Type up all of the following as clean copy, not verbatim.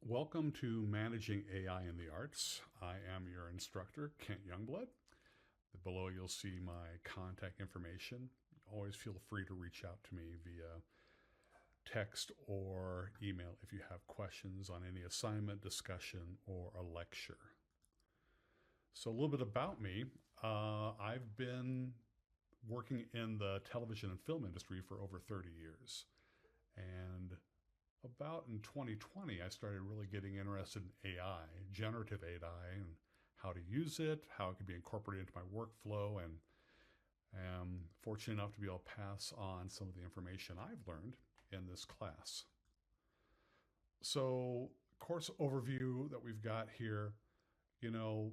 Welcome to Managing AI in the Arts. I am your instructor, Kent Youngblood. Below you'll see my contact information. Always feel free to reach out to me via text or email if you have questions on any assignment, discussion, or a lecture. So a little bit about me. I've been working in the television and film industry for over 30 years. And about in 2020, I started really getting interested in AI, generative AI, and how to use it, how it can be incorporated into my workflow, and am fortunate enough to be able to pass on some of the information I've learned in this class. So, course overview that we've got here, you know,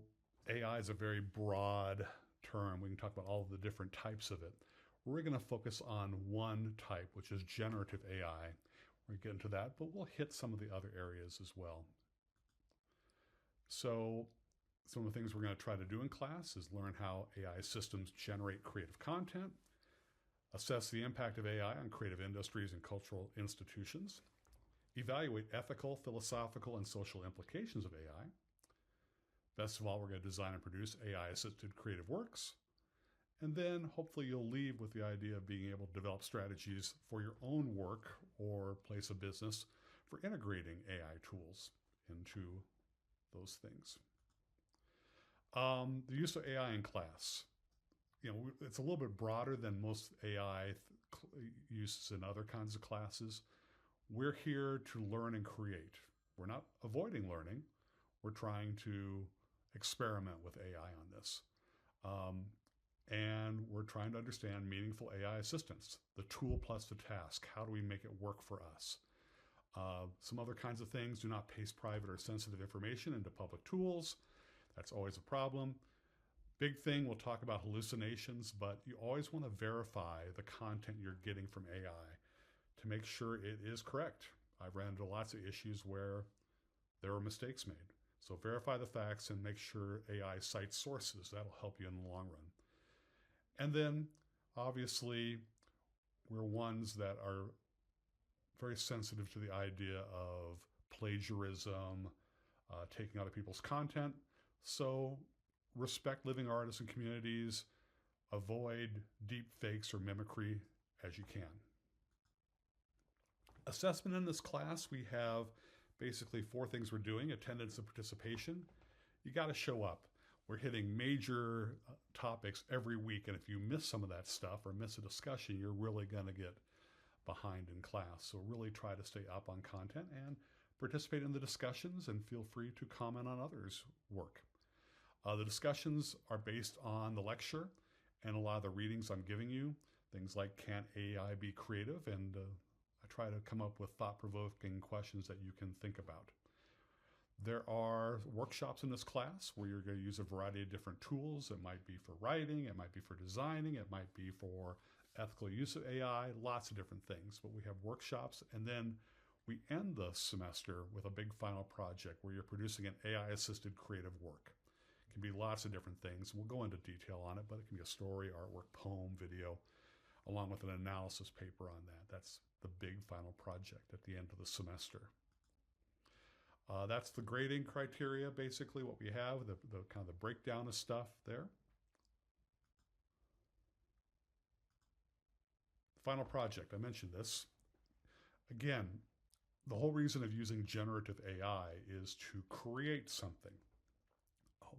AI is a very broad term. We can talk about all of the different types of it. We're going to focus on one type, which is generative AI. We'll get into that, but we'll hit some of the other areas as well. So some of the things we're going to try to do in class is learn how AI systems generate creative content, assess the impact of AI on creative industries and cultural institutions, evaluate ethical, philosophical, and social implications of AI. Best of all, we're going to design and produce AI-assisted creative works. And then hopefully you'll leave with the idea of being able to develop strategies for your own work or place of business for integrating AI tools into those things. The use of AI in class. You know, it's a little bit broader than most AI uses in other kinds of classes. We're here to learn and create. We're not avoiding learning. We're trying to experiment with AI on this. And we're trying to understand meaningful AI assistance, the tool plus the task. How do we make it work for us? Some other kinds of things: do not paste private or sensitive information into public tools. That's always a problem. Big thing, we'll talk about hallucinations, but you always want to verify the content you're getting from AI to make sure it is correct. I've ran into lots of issues where there were mistakes made. So verify the facts and make sure AI cites sources. That'll help you in the long run. And then, obviously, we're ones that are very sensitive to the idea of plagiarism, taking other people's content. So respect living artists and communities, avoid deep fakes or mimicry as you can. Assessment in this class, we have basically 4 things we're doing: attendance and participation. You got to show up. We're hitting major topics every week, and if you miss some of that stuff or miss a discussion, you're really going to get behind in class. So really try to stay up on content and participate in the discussions, and feel free to comment on others' work. The discussions are based on the lecture and a lot of the readings I'm giving you, things like can AI be creative? And I try to come up with thought-provoking questions that you can think about. There are workshops in this class where you're going to use a variety of different tools. It might be for writing, it might be for designing, it might be for ethical use of AI, lots of different things. But we have workshops, and then we end the semester with a big final project where you're producing an AI-assisted creative work. It can be lots of different things. We'll go into detail on it, but it can be a story, artwork, poem, video, along with an analysis paper on that. That's the big final project at the end of the semester. That's the grading criteria, basically what we have, the kind of the breakdown of stuff there. Final project, I mentioned this. Again, the whole reason of using generative AI is to create something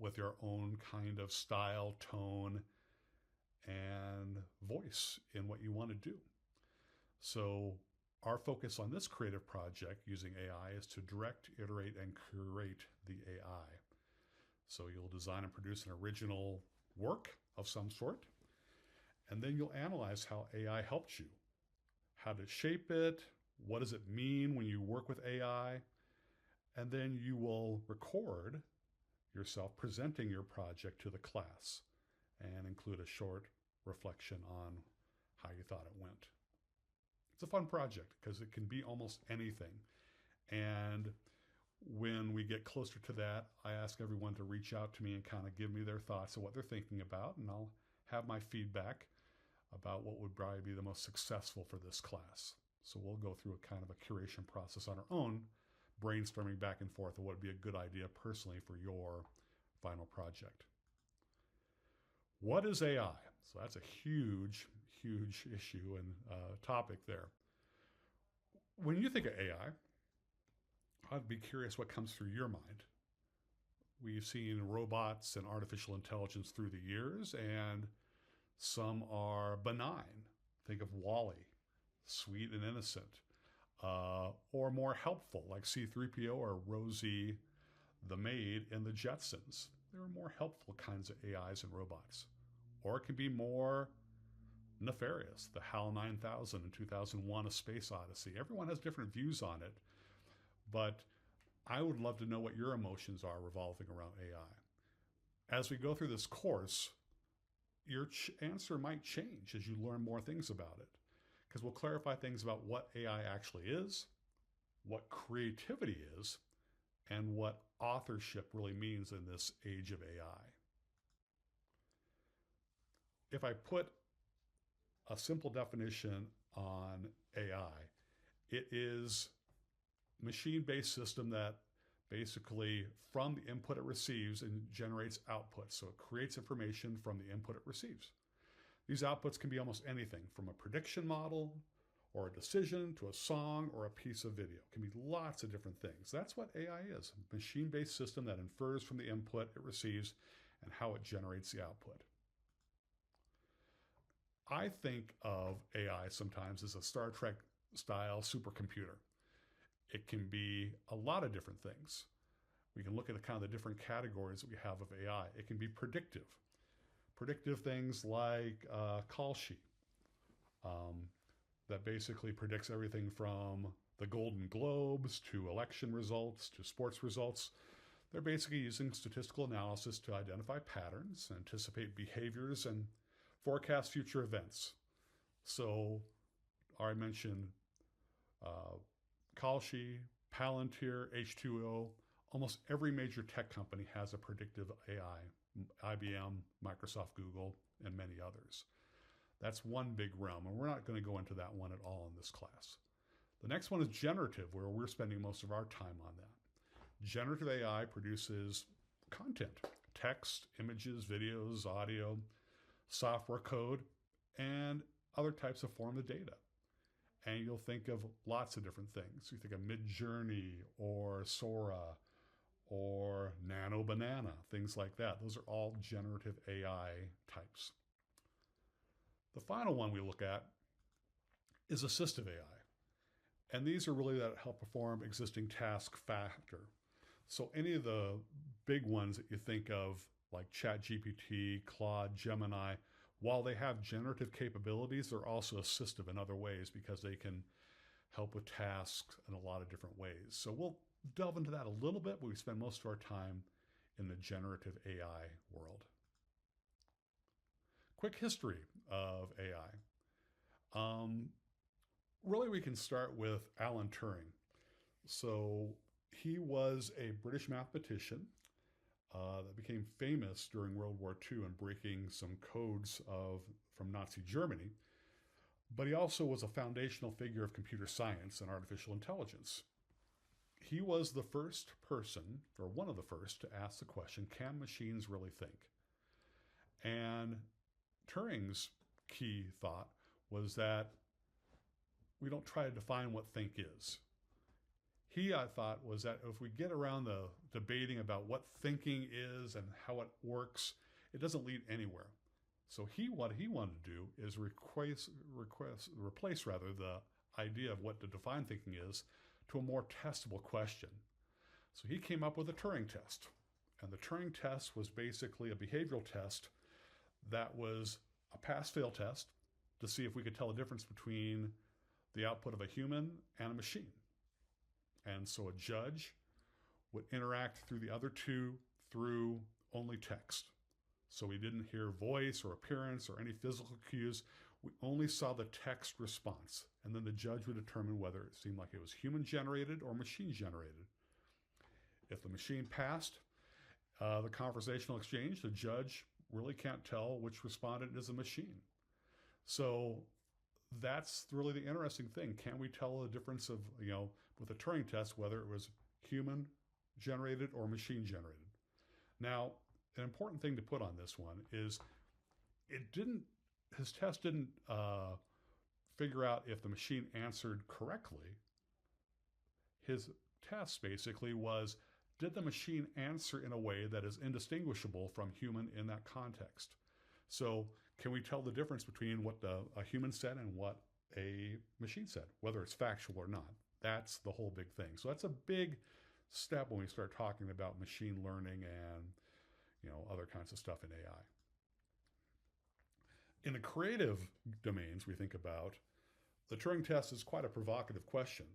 with your own kind of style, tone, and voice in what you want to do. So our focus on this creative project using AI is to direct, iterate, and curate the AI. So you'll design and produce an original work of some sort, and then you'll analyze how AI helped you. How to shape it, what does it mean when you work with AI, and then you will record yourself presenting your project to the class and include a short reflection on how you thought it went. It's a fun project because it can be almost anything. And when we get closer to that, I ask everyone to reach out to me and kind of give me their thoughts of what they're thinking about, and I'll have my feedback about what would probably be the most successful for this class. So we'll go through a kind of a curation process on our own, brainstorming back and forth of what would be a good idea personally for your final project. What is AI? So that's a huge, huge issue and topic there. When you think of AI, I'd be curious what comes through your mind. We've seen robots and artificial intelligence through the years, and some are benign. Think of WALL-E, sweet and innocent, or more helpful, like C-3PO or Rosie the maid in the Jetsons. There are more helpful kinds of AIs and robots. Or it can be more nefarious, the HAL 9000 in 2001, A Space Odyssey. Everyone has different views on it, but I would love to know what your emotions are revolving around AI. As we go through this course, your answer might change as you learn more things about it, because we'll clarify things about what AI actually is, what creativity is, and what authorship really means in this age of AI. If I put a simple definition on AI, it is a machine-based system that basically from the input it receives and generates output. So it creates information from the input it receives. These outputs can be almost anything from a prediction model or a decision to a song or a piece of video. It can be lots of different things. That's what AI is, a machine-based system that infers from the input it receives and how it generates the output. I think of AI sometimes as a Star Trek style supercomputer. It can be a lot of different things. We can look at kind of the different categories that we have of AI. It can be predictive. Predictive things like Kalshi, that basically predicts everything from the Golden Globes to election results to sports results. They're basically using statistical analysis to identify patterns, anticipate behaviors, and forecast future events. So I mentioned Kalshi, Palantir, H2O. Almost every major tech company has a predictive AI, IBM, Microsoft, Google, and many others. That's one big realm, and we're not going to go into that one at all in this class. The next one is generative, where we're spending most of our time on that. Generative AI produces content, text, images, videos, audio, software code, and other types of form of data. And you'll think of lots of different things. You think of Midjourney or Sora or Nano Banana, things like that. Those are all generative AI types. The final one we look at is assistive AI. And these are really that help perform existing tasks faster. So any of the big ones that you think of, like ChatGPT, Claude, Gemini, while they have generative capabilities, they're also assistive in other ways because they can help with tasks in a lot of different ways. So we'll delve into that a little bit, but we spend most of our time in the generative AI world. Quick history of AI. Really, we can start with Alan Turing. So he was a British mathematician that became famous during World War II and breaking some codes from Nazi Germany. But he also was a foundational figure of computer science and artificial intelligence. He was the first person, or one of the first, to ask the question, can machines really think? And Turing's key thought was that we don't try to define what think is. I thought, was that if we get around the debating about what thinking is and how it works, it doesn't lead anywhere. So what he wanted to do is replace the idea of what to define thinking is to a more testable question. So he came up with a Turing test. And the Turing test was basically a behavioral test that was a pass-fail test to see if we could tell the difference between the output of a human and a machine. And so a judge would interact through the other two through only text. So we didn't hear voice or appearance or any physical cues. We only saw the text response. And then the judge would determine whether it seemed like it was human-generated or machine-generated. If the machine passed the conversational exchange, the judge really can't tell which respondent is a machine. So that's really the interesting thing. Can we tell the difference of, with a Turing test, whether it was human generated or machine generated. Now, an important thing to put on this one is his test didn't figure out if the machine answered correctly. His test basically was, did the machine answer in a way that is indistinguishable from human in that context? So can we tell the difference between what a human said and what a machine said, whether it's factual or not? That's the whole big thing. So that's a big step when we start talking about machine learning and other kinds of stuff in AI. In the creative domains we think about, the Turing test is quite a provocative question,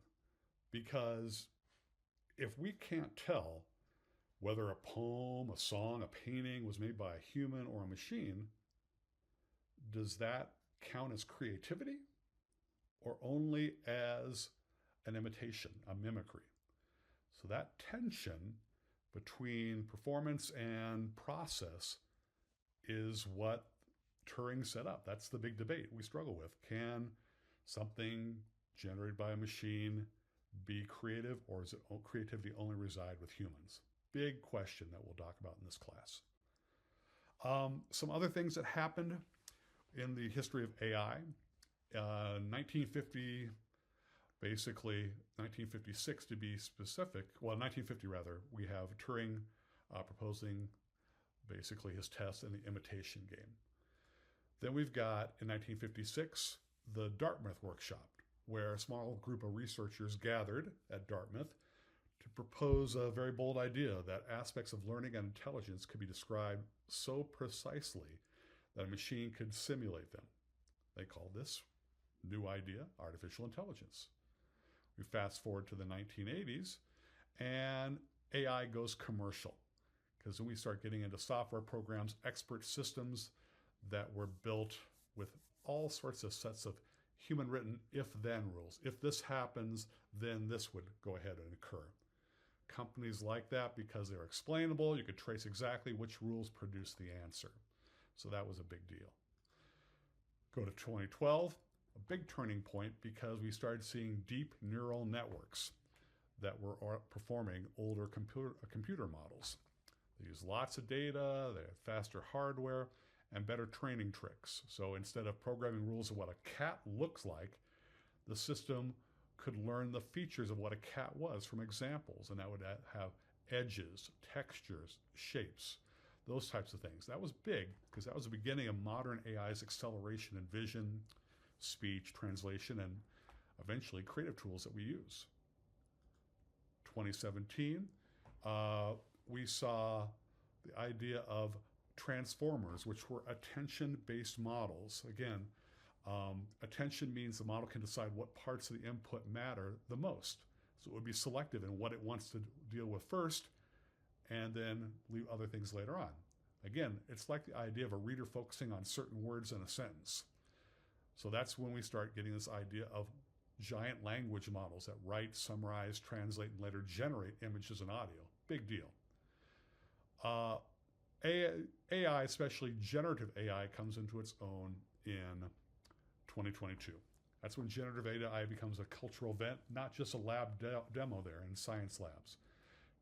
because if we can't tell whether a poem, a song, a painting was made by a human or a machine, does that count as creativity or only as an imitation, a mimicry? So that tension between performance and process is what Turing set up. That's the big debate we struggle with. Can something generated by a machine be creative, or does creativity only reside with humans? Big question that we'll talk about in this class. Some other things that happened in the history of AI. 1956 to be specific, 1950 rather, we have Turing proposing basically his test in the imitation game. Then we've got, in 1956, the Dartmouth workshop, where a small group of researchers gathered at Dartmouth to propose a very bold idea that aspects of learning and intelligence could be described so precisely that a machine could simulate them. They called this new idea artificial intelligence. We fast forward to the 1980s, and AI goes commercial, because then we start getting into software programs, expert systems that were built with all sorts of sets of human-written if-then rules. If this happens, then this would go ahead and occur. Companies like that, because they're explainable, you could trace exactly which rules produce the answer. So that was a big deal. Go to 2012, a big turning point, because we started seeing deep neural networks that were performing older computer models. They use lots of data, they have faster hardware, and better training tricks. So instead of programming rules of what a cat looks like, the system could learn the features of what a cat was from examples, and that would have edges, textures, shapes, those types of things. That was big, because that was the beginning of modern AI's acceleration in vision, speech, translation, and eventually creative tools that we use. 2017, we saw the idea of transformers, which were attention-based models. Again, attention means the model can decide what parts of the input matter the most. So it would be selective in what it wants to deal with first, and then leave other things later on. Again, it's like the idea of a reader focusing on certain words in a sentence. So that's when we start getting this idea of giant language models that write, summarize, translate, and later generate images and audio. Big deal. AI, especially generative AI, comes into its own in 2022. That's when generative AI becomes a cultural event, not just a lab demo there in science labs.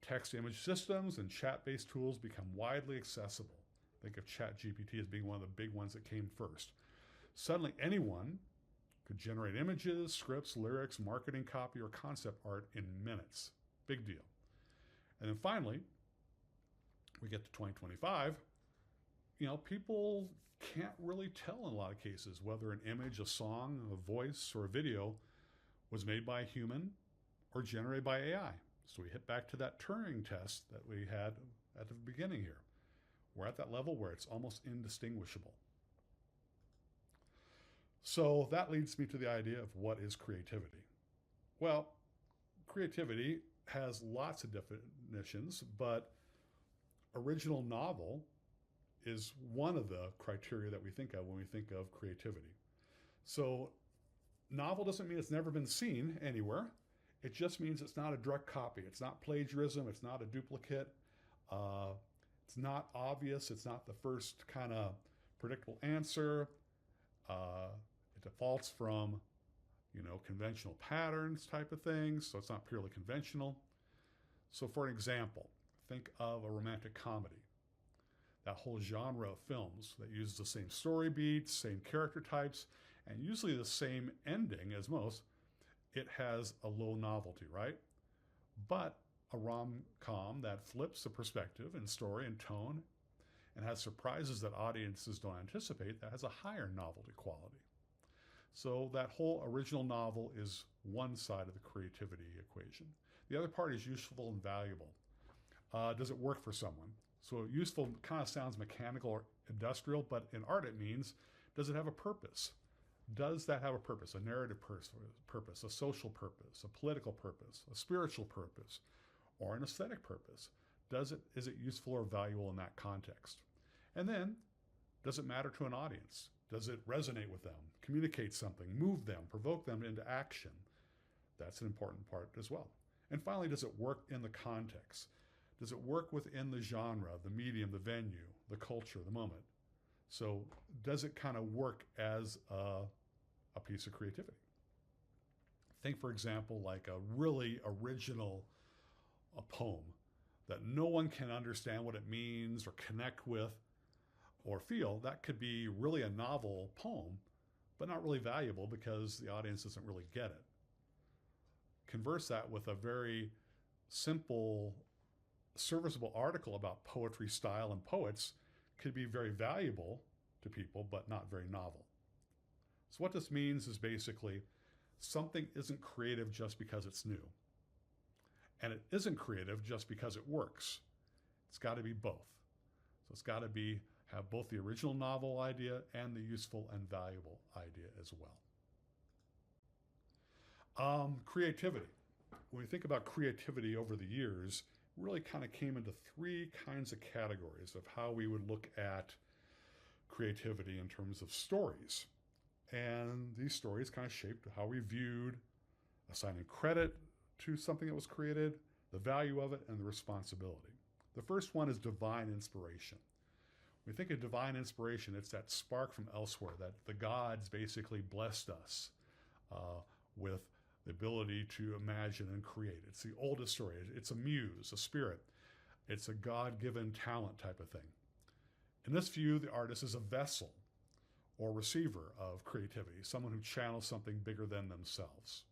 Text-to-image systems and chat-based tools become widely accessible. Think of ChatGPT as being one of the big ones that came first. Suddenly, anyone could generate images, scripts, lyrics, marketing copy, or concept art in minutes. Big deal. And then finally, we get to 2025, people can't really tell in a lot of cases whether an image, a song, a voice, or a video was made by a human or generated by AI. So we hit back to that Turing test that we had at the beginning here. We're at that level where it's almost indistinguishable. So that leads me to the idea of what is creativity. Well, creativity has lots of definitions, but original novel is one of the criteria that we think of when we think of creativity. So novel doesn't mean it's never been seen anywhere. It just means it's not a direct copy. It's not plagiarism. It's not a duplicate. It's not obvious. It's not the first kind of predictable answer. It defaults from, conventional patterns type of things. So it's not purely conventional. So for an example, think of a romantic comedy. That whole genre of films that uses the same story beats, same character types, and usually the same ending as most, it has a low novelty, right? But a rom-com that flips the perspective and story and tone and has surprises that audiences don't anticipate, that has a higher novelty quality. So that whole original novel is one side of the creativity equation. The other part is useful and valuable. Does it work for someone? So useful kind of sounds mechanical or industrial, but in art it means, does it have a purpose? Does that have a purpose? A narrative purpose, a social purpose, a political purpose, a spiritual purpose, or an aesthetic purpose? Is it useful or valuable in that context? And then, does it matter to an audience? Does it resonate with them, communicate something, move them, provoke them into action? That's an important part as well. And finally, does it work in the context? Does it work within the genre, the medium, the venue, the culture, the moment? So does it kind of work as a piece of creativity? Think, for example, like a really original poem that no one can understand what it means or connect with or feel. That could be really a novel poem, but not really valuable because the audience doesn't really get it. Converse that with a very simple, serviceable article about poetry style and poets could be very valuable to people, but not very novel. So what this means is basically something isn't creative just because it's new. And it isn't creative just because it works. It's got to be both. So it's got to have both the original novel idea and the useful and valuable idea as well. Creativity. When we think about creativity over the years, it really kind of came into three kinds of categories of how we would look at creativity in terms of stories. And these stories kind of shaped how we viewed assigning credit to something that was created, the value of it, and the responsibility. The first one is divine inspiration. When we think of divine inspiration, it's that spark from elsewhere, that the gods basically blessed us with the ability to imagine and create. It's the oldest story. It's a muse, a spirit. It's a God-given talent type of thing. In this view, the artist is a vessel or receiver of creativity, someone who channels something bigger than themselves.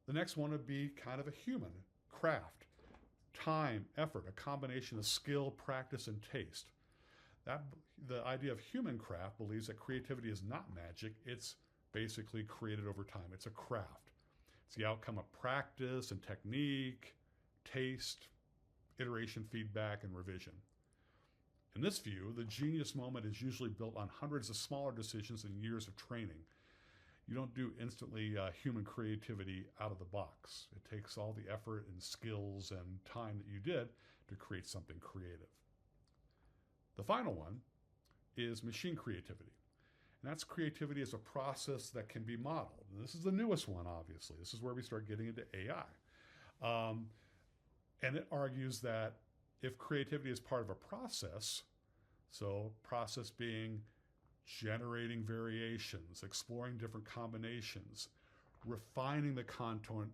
The next one would be kind of a human craft, time, effort, a combination of skill, practice, and taste. The idea of human craft believes that creativity is not magic. It's basically created over time. It's a craft. It's the outcome of practice and technique, taste, iteration, feedback, and revision. In this view, the genius moment is usually built on hundreds of smaller decisions and years of training. You don't do instantly human creativity out of the box. It takes all the effort and skills and time that you did to create something creative. The final one is machine creativity. And that's creativity as a process that can be modeled. And this is the newest one, obviously. This is where we start getting into AI. And it argues that if creativity is part of a process, so process being generating variations, exploring different combinations, refining the content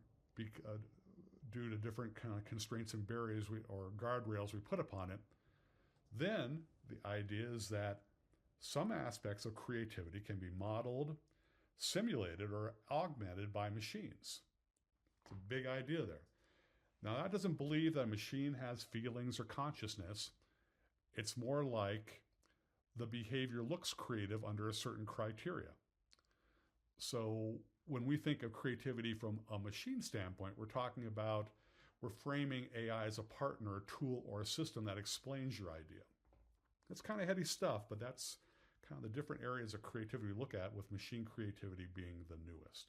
due to different kind of constraints and barriers or guardrails we put upon it, then the idea is that some aspects of creativity can be modeled, simulated, or augmented by machines. It's a big idea there. Now, that doesn't believe that a machine has feelings or consciousness. It's more like the behavior looks creative under a certain criteria. So when we think of creativity from a machine standpoint, we're framing AI as a partner, a tool, or a system that explains your idea. That's kind of heady stuff, but that's kind of the different areas of creativity we look at, with machine creativity being the newest.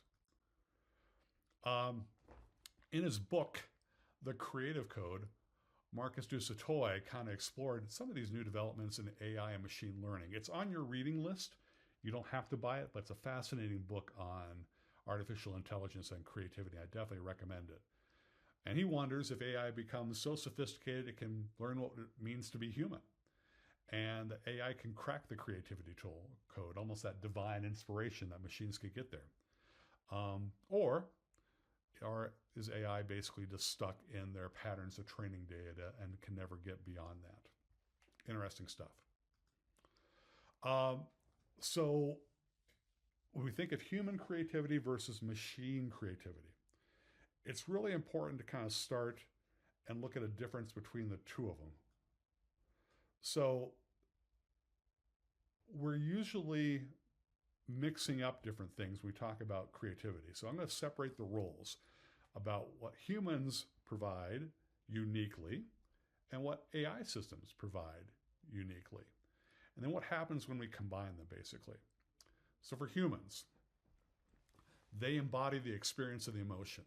In his book, The Creative Code, Marcus du Sautoy kind of explored some of these new developments in AI and machine learning. It's on your reading list. You don't have to buy it, but it's a fascinating book on artificial intelligence and creativity. I definitely recommend it. And he wonders if AI becomes so sophisticated it can learn what it means to be human. And AI can crack the creativity code, almost that divine inspiration that machines could get there. Or is AI basically just stuck in their patterns of training data and can never get beyond that. Interesting stuff. So when we think of human creativity versus machine creativity, it's really important to kind of start and look at a difference between the two of them. So we're usually mixing up different things when we talk about creativity. So I'm going to separate the roles about what humans provide uniquely and what AI systems provide uniquely. And then what happens when we combine them, basically. So for humans, they embody the experience of the emotion.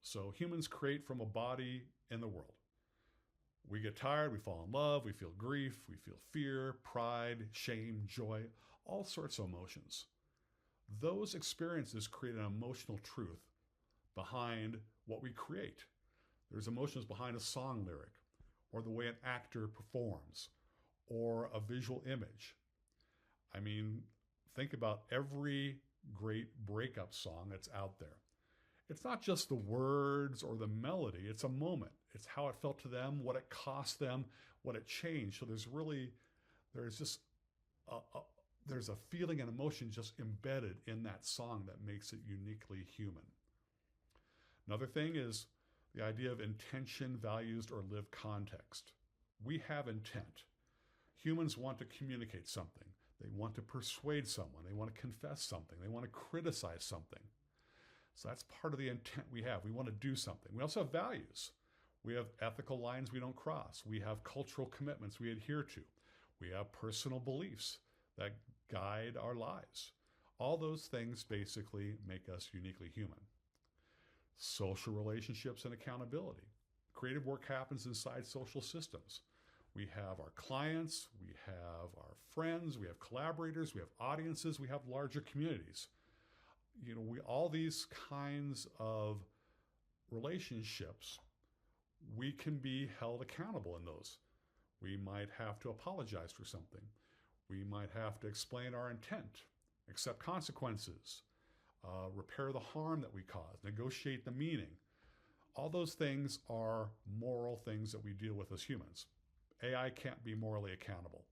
So humans create from a body in the world. We get tired, we fall in love, we feel grief, we feel fear, pride, shame, joy, all sorts of emotions. Those experiences create an emotional truth behind what we create. There's emotions behind a song lyric, or the way an actor performs, or a visual image. I mean, think about every great breakup song that's out there. It's not just the words or the melody, it's a moment. It's how it felt to them, what it cost them, what it changed. So there's a feeling and emotion just embedded in that song that makes it uniquely human. Another thing is the idea of intention, values, or lived context. We have intent. Humans want to communicate something. They want to persuade someone. They want to confess something. They want to criticize something. So that's part of the intent we have. We want to do something. We also have values. We have ethical lines we don't cross. We have cultural commitments we adhere to. We have personal beliefs that guide our lives. All those things basically make us uniquely human. Social relationships and accountability. Creative work happens inside social systems. We have our clients, we have our friends, we have collaborators, we have audiences, we have larger communities. All these kinds of relationships, we can be held accountable in those. We might have to apologize for something. We might have to explain our intent, accept consequences, repair the harm that we cause, negotiate the meaning. All those things are moral things that we deal with as humans. AI can't be morally accountable.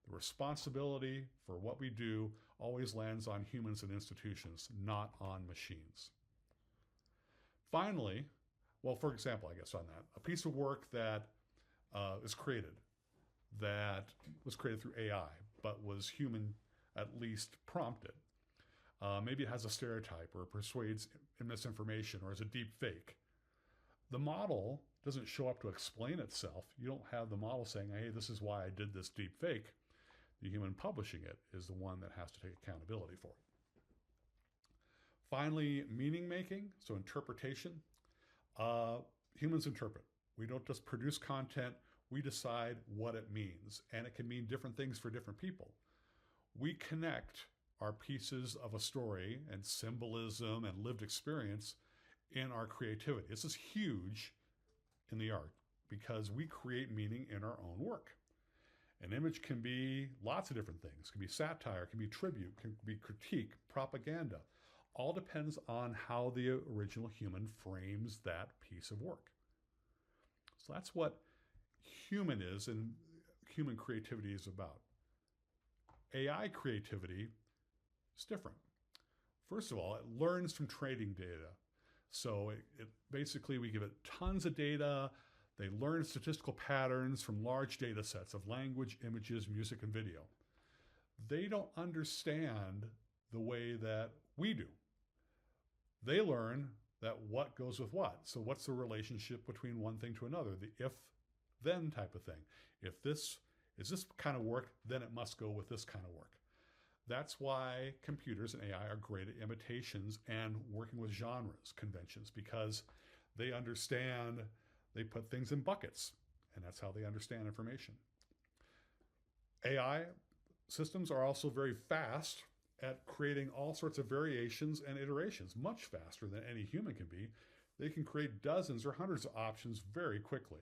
The responsibility for what we do always lands on humans and institutions, not on machines. Finally, for example, I guess on that, a piece of work that was created through AI, but was human at least prompted. Maybe it has a stereotype or persuades misinformation or is a deep fake. The model doesn't show up to explain itself. You don't have the model saying, hey, this is why I did this deep fake. The human publishing it is the one that has to take accountability for it. Finally, meaning making, so interpretation. Humans interpret. We don't just produce content, we decide what it means, and it can mean different things for different people. We connect our pieces of a story and symbolism and lived experience in our creativity. This is huge in the art because we create meaning in our own work. An image can be lots of different things. It can be satire, it can be tribute, it can be critique, propaganda. All depends on how the original human frames that piece of work. So that's what human is and human creativity is about. AI creativity is different. First of all, it learns from training data. So it basically, we give it tons of data. They learn statistical patterns from large data sets of language, images, music, and video. They don't understand the way that we do. They learn that what goes with what. So what's the relationship between one thing to another? The if-then type of thing. If this is this kind of work, then it must go with this kind of work. That's why computers and AI are great at imitations and working with genres, conventions, because they understand, they put things in buckets, and that's how they understand information. AI systems are also very fast at creating all sorts of variations and iterations, much faster than any human can be. They can create dozens or hundreds of options very quickly.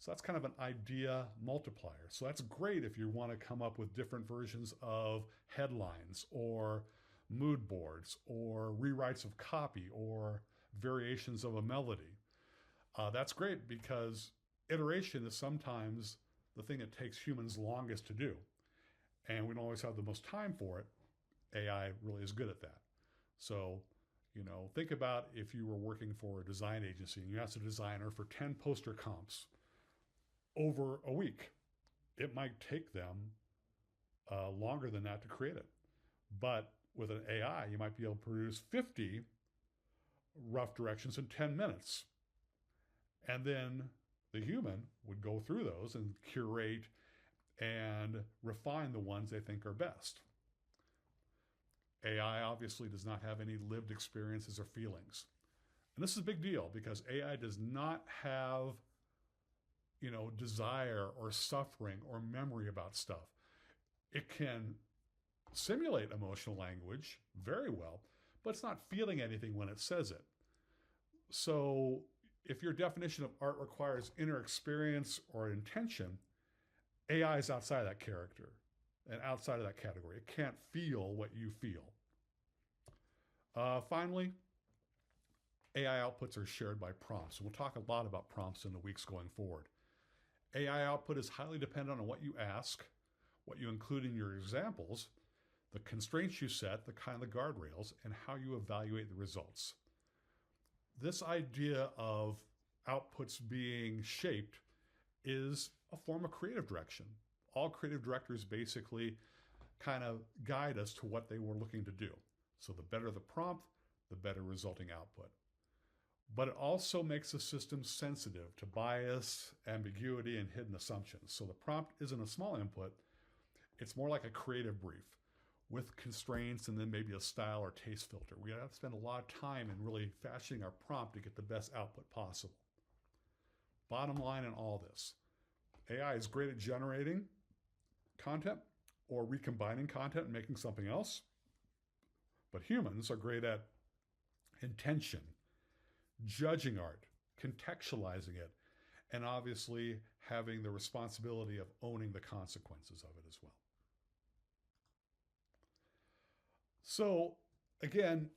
So that's kind of an idea multiplier. So that's great if you want to come up with different versions of headlines or mood boards or rewrites of copy or variations of a melody. That's great because iteration is sometimes the thing that takes humans longest to do. And we don't always have the most time for it. AI really is good at that. So, think about if you were working for a design agency and you asked a designer for 10 poster comps over a week. It might take them longer than that to create it. But with an AI, you might be able to produce 50 rough directions in 10 minutes. And then the human would go through those and curate and refine the ones they think are best. AI obviously does not have any lived experiences or feelings. And this is a big deal because AI does not have, desire or suffering or memory about stuff. It can simulate emotional language very well, but it's not feeling anything when it says it. So if your definition of art requires inner experience or intention, AI is outside of that character and outside of that category. It can't feel what you feel. Finally, AI outputs are shared by prompts. We'll talk a lot about prompts in the weeks going forward. AI output is highly dependent on what you ask, what you include in your examples, the constraints you set, the kind of guardrails, and how you evaluate the results. This idea of outputs being shaped is a form of creative direction. All creative directors basically kind of guide us to what they were looking to do. So the better the prompt, the better resulting output. But it also makes the system sensitive to bias, ambiguity, and hidden assumptions. So the prompt isn't a small input. It's more like a creative brief with constraints and then maybe a style or taste filter. We have to spend a lot of time in really fashioning our prompt to get the best output possible. Bottom line in all this, AI is great at generating content or recombining content and making something else. But humans are great at intention, judging art, contextualizing it, and obviously having the responsibility of owning the consequences of it as well. So again,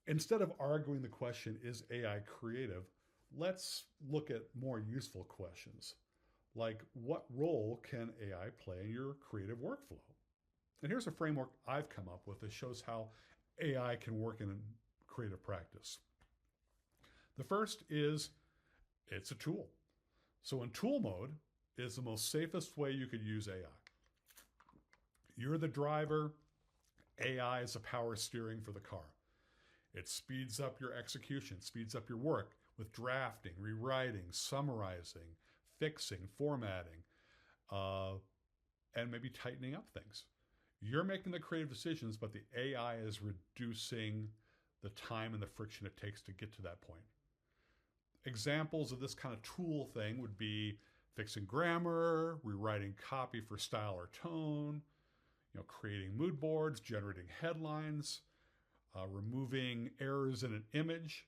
instead of arguing the question, is AI creative? Let's look at more useful questions, like what role can AI play in your creative workflow? And here's a framework I've come up with that shows how AI can work in creative practice. The first is it's a tool. So in tool mode is the most safest way you could use AI. You're the driver. AI is a power steering for the car. It speeds up your execution, speeds up your work with drafting, rewriting, summarizing, fixing, formatting, and maybe tightening up things. You're making the creative decisions, but the AI is reducing the time and the friction it takes to get to that point. Examples of this kind of tool thing would be fixing grammar, rewriting copy for style or tone, creating mood boards, generating headlines, removing errors in an image.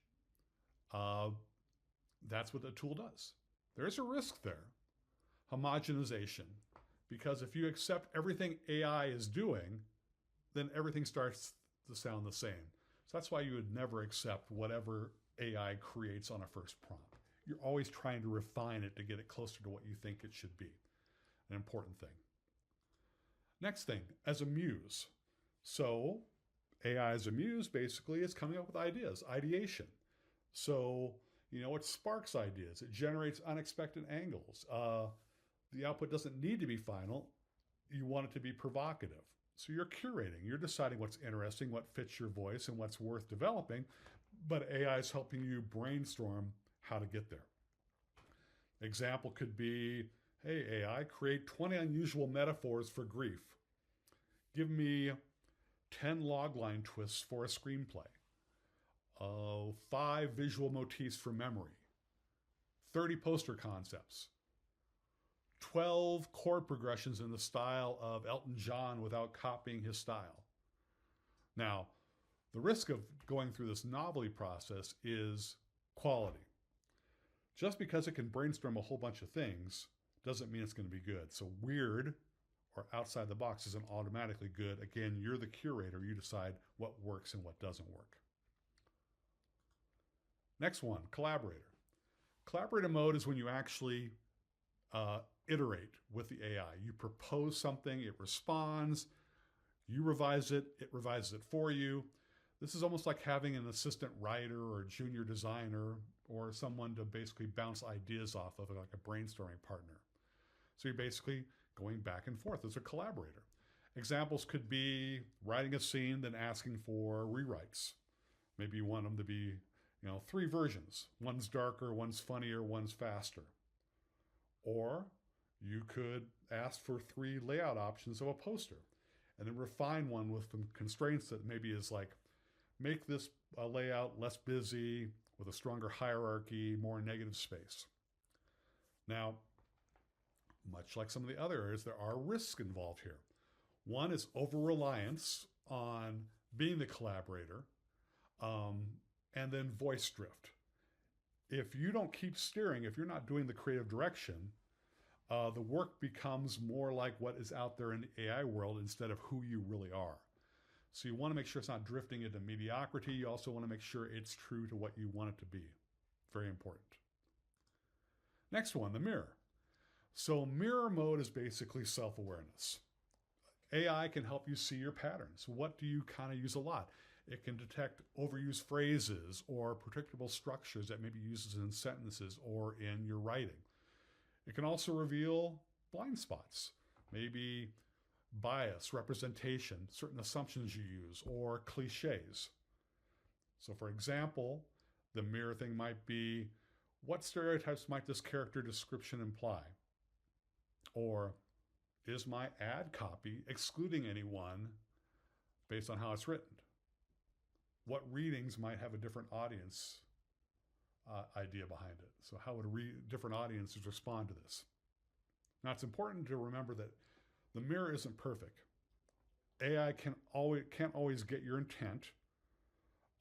That's what the tool does. There's a risk there, homogenization, because if you accept everything AI is doing, then everything starts to sound the same. So that's why you would never accept whatever AI creates on a first prompt. You're always trying to refine it to get it closer to what you think it should be. An important thing. Next thing, as a muse. So AI as a muse basically is coming up with ideas, ideation. So, it sparks ideas. It generates unexpected angles. The output doesn't need to be final. You want it to be provocative. So you're curating. You're deciding what's interesting, what fits your voice, and what's worth developing. But AI is helping you brainstorm how to get there. Example could be, hey, AI, create 20 unusual metaphors for grief. Give me 10 logline twists for a screenplay. 5 visual motifs for memory. 30 poster concepts. 12 chord progressions in the style of Elton John without copying his style. Now, the risk of going through this novelty process is quality. Just because it can brainstorm a whole bunch of things doesn't mean it's going to be good. So weird or outside the box isn't automatically good. Again, you're the curator. You decide what works and what doesn't work. Next one, collaborator. Collaborator mode is when you actually iterate with the AI. You propose something, it responds, you revise it, it revises it for you. This is almost like having an assistant writer or a junior designer or someone to basically bounce ideas off of, like a brainstorming partner. So you're basically going back and forth as a collaborator. Examples could be writing a scene, then asking for rewrites. Maybe you want them to be, 3 versions. One's darker, one's funnier, one's faster. Or you could ask for 3 layout options of a poster and then refine one with some constraints that maybe is like, make this layout less busy, with a stronger hierarchy, more negative space. Now, much like some of the other areas, there are risks involved here. One is over-reliance on being the collaborator, and then voice drift. If you don't keep steering, if you're not doing the creative direction, the work becomes more like what is out there in the AI world instead of who you really are. So you want to make sure it's not drifting into mediocrity. You also want to make sure it's true to what you want it to be. Very important. Next one, the mirror. So mirror mode is basically self-awareness. AI can help you see your patterns. What do you kind of use a lot? It can detect overused phrases or predictable structures that maybe uses in sentences or in your writing. It can also reveal blind spots, maybe bias, representation, certain assumptions you use, or cliches. So for example, the mirror thing might be, what stereotypes might this character description imply? Or is my ad copy excluding anyone based on how it's written? What readings might have a different audience idea behind it? So how would different audiences respond to this? Now it's important to remember that the mirror isn't perfect. AI can't always get your intent,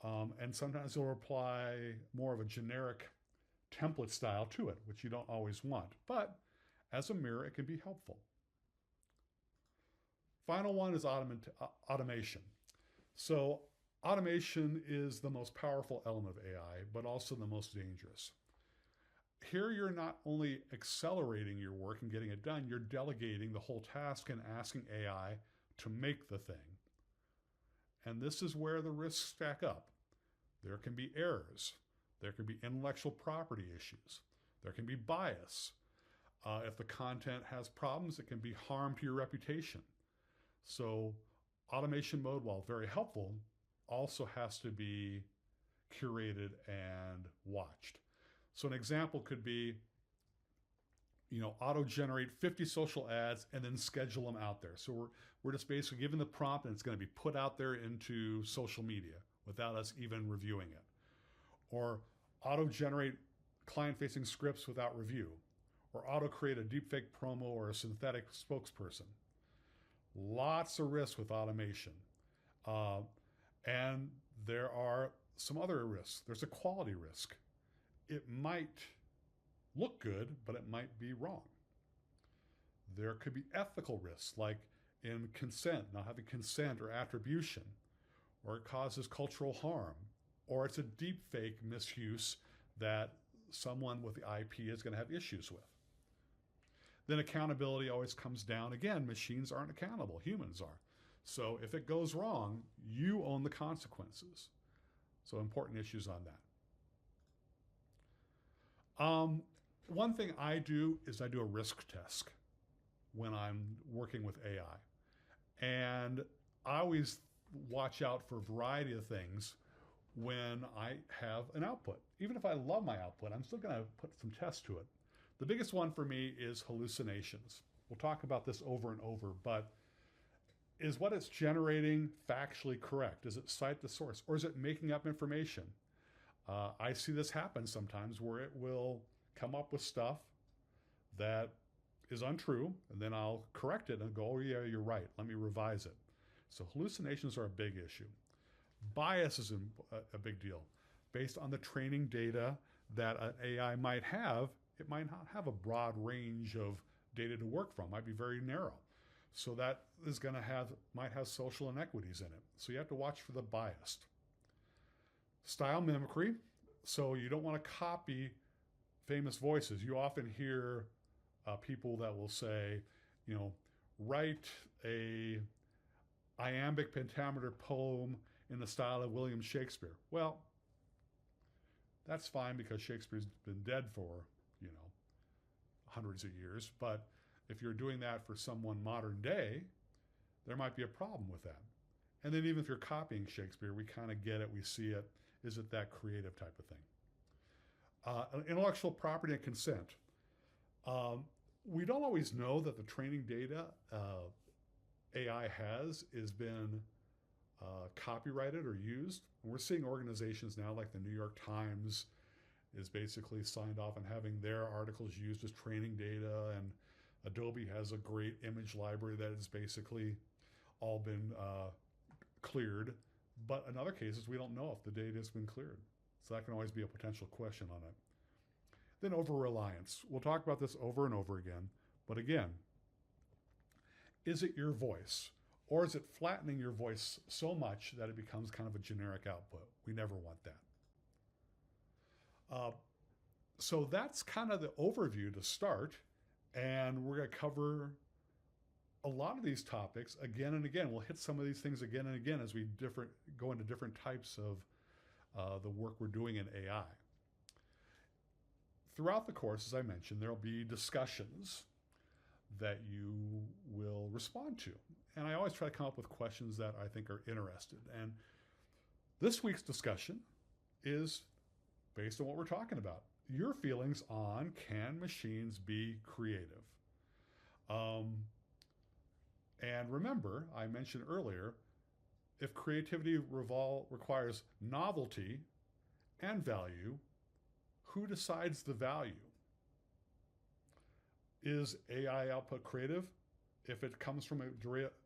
and sometimes it'll apply more of a generic template style to it, which you don't always want. But as a mirror, it can be helpful. Final one is automation. So automation is the most powerful element of AI, but also the most dangerous. Here you're not only accelerating your work and getting it done, you're delegating the whole task and asking AI to make the thing. And this is where the risks stack up. There can be errors. There can be intellectual property issues. There can be bias. If the content has problems, it can be harm to your reputation. So automation mode, while very helpful, also has to be curated and watched. So an example could be, auto-generate 50 social ads and then schedule them out there. So we're just basically given the prompt and it's going to be put out there into social media without us even reviewing it. Or auto-generate client-facing scripts without review. Or auto-create a deepfake promo or a synthetic spokesperson. Lots of risks with automation. And there are some other risks. There's a quality risk. It might look good, but it might be wrong. There could be ethical risks, like in consent, not having consent or attribution, or it causes cultural harm, or it's a deep fake misuse that someone with the IP is going to have issues with. Then accountability always comes down. Again, machines aren't accountable, humans are. So if it goes wrong, you own the consequences. So important issues on that. One thing I do is I do a risk test when I'm working with AI. And I always watch out for a variety of things when I have an output. Even if I love my output, I'm still going to put some tests to it. The biggest one for me is hallucinations. We'll talk about this over and over, but is what it's generating factually correct? Does it cite the source, or is it making up information? I see this happen sometimes where it will come up with stuff that is untrue, and then I'll correct it and go, oh yeah, you're right, let me revise it. So hallucinations are a big issue. Bias is a big deal. Based on the training data that an AI might have, it might not have a broad range of data to work from, might be very narrow. So that is going to might have social inequities in it. So you have to watch for the bias. Style mimicry. So you don't want to copy famous voices. You often hear people that will say, you know, write a iambic pentameter poem in the style of William Shakespeare. Well, that's fine because Shakespeare's been dead for, you know, hundreds of years. But if you're doing that for someone modern day, there might be a problem with that. And then even if you're copying Shakespeare, we kind of get it, we see it. Is it that creative type of thing? Intellectual property and consent. We don't always know that the training data AI has been copyrighted or used. And we're seeing organizations now like the New York Times is basically signed off on having their articles used as training data, and Adobe has a great image library that has basically all been cleared. But in other cases, we don't know if the data has been cleared. So that can always be a potential question on it. Then over-reliance. We'll talk about this over and over again. But again, is it your voice? Or is it flattening your voice so much that it becomes kind of a generic output? We never want that. So that's kind of the overview to start. And we're going to cover a lot of these topics again and again. We'll hit some of these things again and again as we go into different types of the work we're doing in AI. Throughout the course, as I mentioned, there will be discussions that you will respond to. And I always try to come up with questions that I think are interested. And this week's discussion is based on what we're talking about. Your feelings on, can machines be creative? And remember, I mentioned earlier, if creativity requires novelty and value, who decides the value? Is AI output creative if it comes from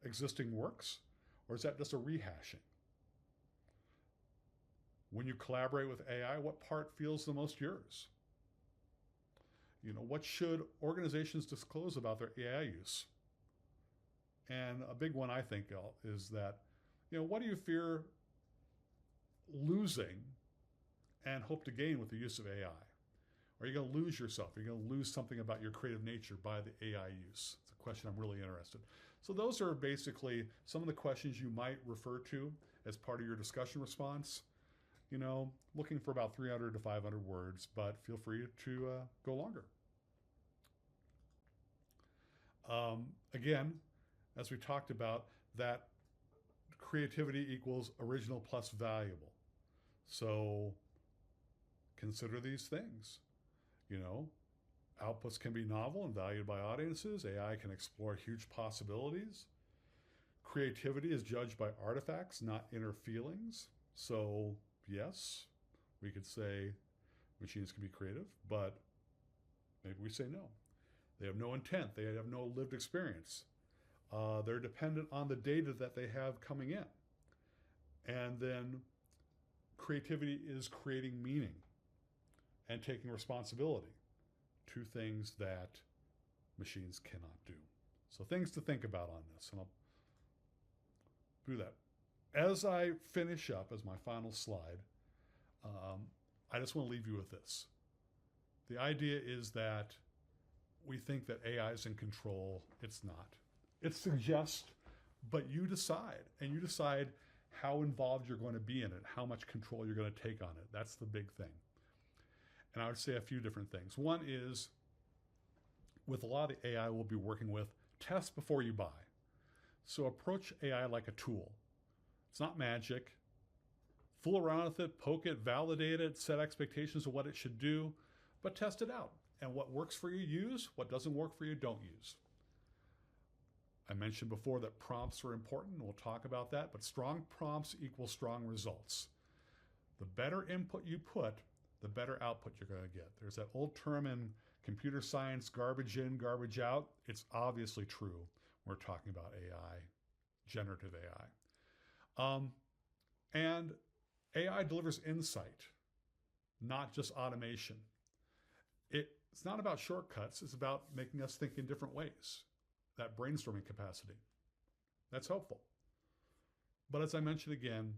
existing works, or is that just a rehashing? When you collaborate with AI, what part feels the most yours? You know, what should organizations disclose about their AI use? And a big one I think is that, you know, what do you fear losing and hope to gain with the use of AI? Are you going to lose yourself? Are you going to lose something about your creative nature by the AI use? It's a question I'm really interested in. So those are basically some of the questions you might refer to as part of your discussion response. You know, looking for about 300 to 500 words, but feel free to go longer. Again, as we talked about, that creativity equals original plus valuable. So consider these things. You know, outputs can be novel and valued by audiences. AI can explore huge possibilities. Creativity is judged by artifacts, not inner feelings. So yes, we could say machines can be creative, but maybe we say no. They have no intent. They have no lived experience. They're dependent on the data that they have coming in. And then creativity is creating meaning and taking responsibility, two things that machines cannot do. So things to think about on this, and I'll do that. As I finish up, as my final slide, I just want to leave you with this. The idea is that we think that AI is in control. It's not. It suggests, but you decide, and you decide how involved you're going to be in it, how much control you're going to take on it. That's the big thing. And I would say a few different things. One is, with a lot of the AI we'll be working with, test before you buy. So approach AI like a tool. It's not magic. Fool around with it, poke it, validate it, set expectations of what it should do, but test it out. And what works for you, use. What doesn't work for you, don't use. I mentioned before that prompts are important. We'll talk about that, but strong prompts equal strong results. The better input you put, the better output you're going to get. There's that old term in computer science, garbage in, garbage out. It's obviously true. We're talking about AI, generative AI. And AI delivers insight, not just automation. It's not about shortcuts. It's about making us think in different ways. That brainstorming capacity. That's helpful. But as I mentioned again,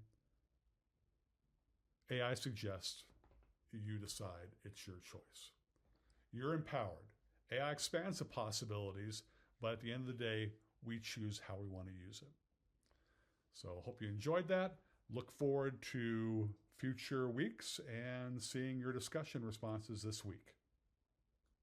AI suggests you decide. It's your choice. You're empowered. AI expands the possibilities, but at the end of the day, we choose how we want to use it. So I hope you enjoyed that. Look forward to future weeks and seeing your discussion responses this week.